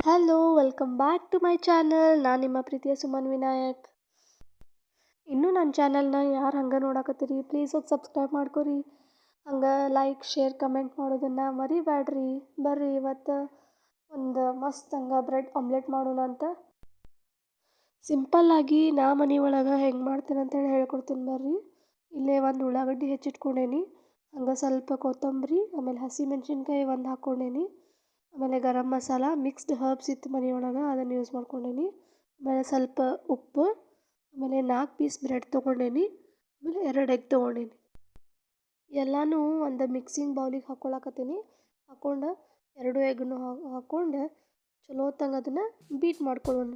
Hello welcome back to my channel. ನಾನು ನಿಮ್ಮ ಪ್ರೀತಿಯ ಸುಮನ್ ವಿನಾಯಕ್. ಇನ್ನೂ ನನ್ನ ಚಾನಲ್ನ ಯಾರು ಹಂಗೆ ನೋಡಕತ್ತೀರಿ, ಪ್ಲೀಸ್ ಹೋಗಿ ಸಬ್ಸ್ಕ್ರೈಬ್ ಮಾಡ್ಕೊರಿ. ಹಂಗೆ ಲೈಕ್ ಶೇರ್ ಕಮೆಂಟ್ ಮಾಡೋದನ್ನು ಮರಿಬೇಡ್ರಿ. ಬರ್ರಿ ಇವತ್ತು ಒಂದು ಮಸ್ತ್ ಹಂಗೆ ಬ್ರೆಡ್ ಆಮ್ಲೆಟ್ ಮಾಡೋಣ ಅಂತ. ಸಿಂಪಲ್ಲಾಗಿ ನಾ ಮನೆ ಒಳಗೆ ಹೆಂಗೆ ಮಾಡ್ತೀನಿ ಅಂತೇಳಿ ಹೇಳ್ಕೊಡ್ತೀನಿ ಬರ್ರಿ. ಇಲ್ಲೇ ಒಂದು ಉಳ್ಳಾಗಡ್ಡಿ ಹೆಚ್ಚಿಟ್ಕೊಂಡೇನಿ, ಹಂಗೆ ಸ್ವಲ್ಪ ಕೊತ್ತಂಬರಿ, ಆಮೇಲೆ ಹಸಿಮೆಣ್ಸಿನ್ಕಾಯಿ ಒಂದು ಹಾಕ್ಕೊಂಡೇನಿ, ಆಮೇಲೆ ಗರಂ ಮಸಾಲ ಮಿಕ್ಸ್ಡ್ ಹರ್ಬ್ಸ್ ಇತ್ತು ಮನೆಯೊಳಗೆ ಅದನ್ನು ಯೂಸ್ ಮಾಡ್ಕೊಂಡೇನಿ, ಆಮೇಲೆ ಸ್ವಲ್ಪ ಉಪ್ಪು, ಆಮೇಲೆ 4 ಪೀಸ್ ಬ್ರೆಡ್ ತೊಗೊಂಡೇನಿ, ಆಮೇಲೆ 2 ಎಗ್ ತೊಗೊಂಡೇನಿ. ಎಲ್ಲನೂ ಒಂದು ಮಿಕ್ಸಿಂಗ್ ಬೌಲಿಗೆ ಹಾಕ್ಕೊಳಕತ್ತೀನಿ. ಹಾಕ್ಕೊಂಡು 2 ಎಗ್ನು ಹಾಕ್ಕೊಂಡು ಚಲೋ ತಂಗ ಅದನ್ನು ಬೀಟ್ ಮಾಡ್ಕೊಳ್ಳೋಣ.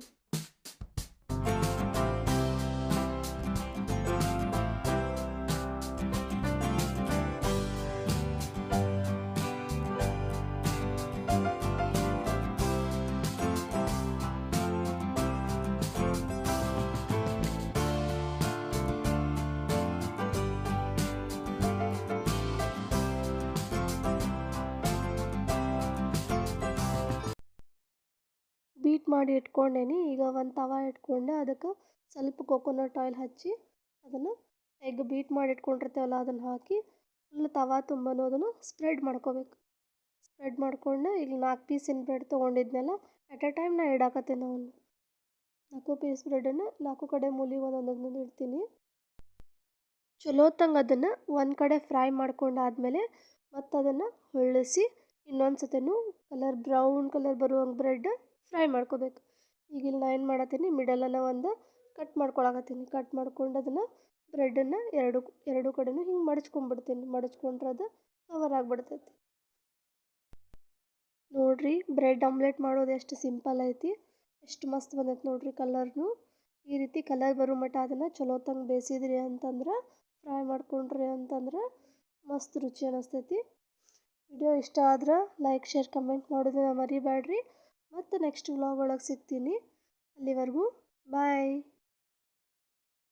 ಬೀಟ್ ಮಾಡಿ ಇಟ್ಕೊಂಡೇನಿ. ಈಗ ಒಂದು ತವ ಇಟ್ಕೊಂಡೆ, ಅದಕ್ಕೆ ಸ್ವಲ್ಪ ಕೊಕೊನಟ್ ಆಯಿಲ್ ಹಚ್ಚಿ ಅದನ್ನು ಎಗ್ ಬೀಟ್ ಮಾಡಿ ಇಟ್ಕೊಂಡಿರ್ತೇವಲ್ಲ ಅದನ್ನು ಹಾಕಿ ಫುಲ್ ತವ ತುಂಬನೂ ಅದನ್ನು ಸ್ಪ್ರೆಡ್ ಮಾಡ್ಕೋಬೇಕು. ಸ್ಪ್ರೆಡ್ ಮಾಡ್ಕೊಂಡು ಈಗ 4 ಪೀಸಿನ ಬ್ರೆಡ್ ತೊಗೊಂಡಿದ್ನಲ್ಲ ಅಟ್ ಎ ಟೈಮ್ ನಾ ಇಡಾಕತ್ತೀನಿ. ಅವನು 4 ಪೀಸ್ ಬ್ರೆಡನ್ನು 4 ಕಡೆ ಮೂಲಿಗೆ ಒಂದೊಂದೊಂದೊಂದು ಇಡ್ತೀನಿ. ಚಲೋ ತಂಗ ಅದನ್ನು ಒಂದು ಕಡೆ ಫ್ರೈ ಮಾಡ್ಕೊಂಡಾದ್ಮೇಲೆ ಮತ್ತು ಅದನ್ನು ಹೊಳ್ಳಿಸಿ ಇನ್ನೊಂದು ಸತಿನೂ ಬ್ರೌನ್ ಕಲರ್ ಬರುವಂಗೆ ಬ್ರೆಡ್ ಫ್ರೈ ಮಾಡ್ಕೋಬೇಕು. ಈಗ ಇಲ್ಲಿ ನಾ ಏನು ಮಾಡತ್ತೀನಿ, ಮಿಡಲನ್ನು ಒಂದು ಕಟ್ ಮಾಡ್ಕೊಳಕತ್ತೀನಿ. ಕಟ್ ಮಾಡ್ಕೊಂಡು ಅದನ್ನು ಬ್ರೆಡನ್ನು ಎರಡು ಕಡೆನೂ ಹಿಂಗೆ ಮಡಚ್ಕೊಂಡ್ಬಿಡ್ತೀನಿ. ಮಡಚ್ಕೊಂಡ್ರೆ ಅದು ಕವರ್ ಆಗಿಬಿಡ್ತೈತಿ. ನೋಡಿರಿ ಬ್ರೆಡ್ ಆಮ್ಲೆಟ್ ಮಾಡೋದು ಎಷ್ಟು ಸಿಂಪಲ್ ಐತಿ, ಎಷ್ಟು ಮಸ್ತ್ ಬಂದೈತೆ ನೋಡಿರಿ. ಕಲರ್ನು ಈ ರೀತಿ ಕಲರ್ ಬರೋ ಮಟ್ಟ ಅದನ್ನು ಚಲೋ ತಂಗ ಬೇಯಿಸಿದ್ರಿ ಅಂತಂದ್ರೆ, ಫ್ರೈ ಮಾಡ್ಕೊಂಡ್ರಿ ಅಂತಂದ್ರೆ ಮಸ್ತ್ ರುಚಿ ಅನ್ನಿಸ್ತೈತಿ. ವಿಡಿಯೋ ಇಷ್ಟ ಆದ್ರೆ ಲೈಕ್ ಶೇರ್ ಕಮೆಂಟ್ ಮಾಡೋದನ್ನ ಮರಿಬೇಡ್ರಿ. ಮತ್ತು ನೆಕ್ಸ್ಟ್ ವ್ಲಾಗ್ ಒಳಗೆ ಸಿಗ್ತೀನಿ. ಅಲ್ಲಿವರೆಗೂ ಬಾಯ್.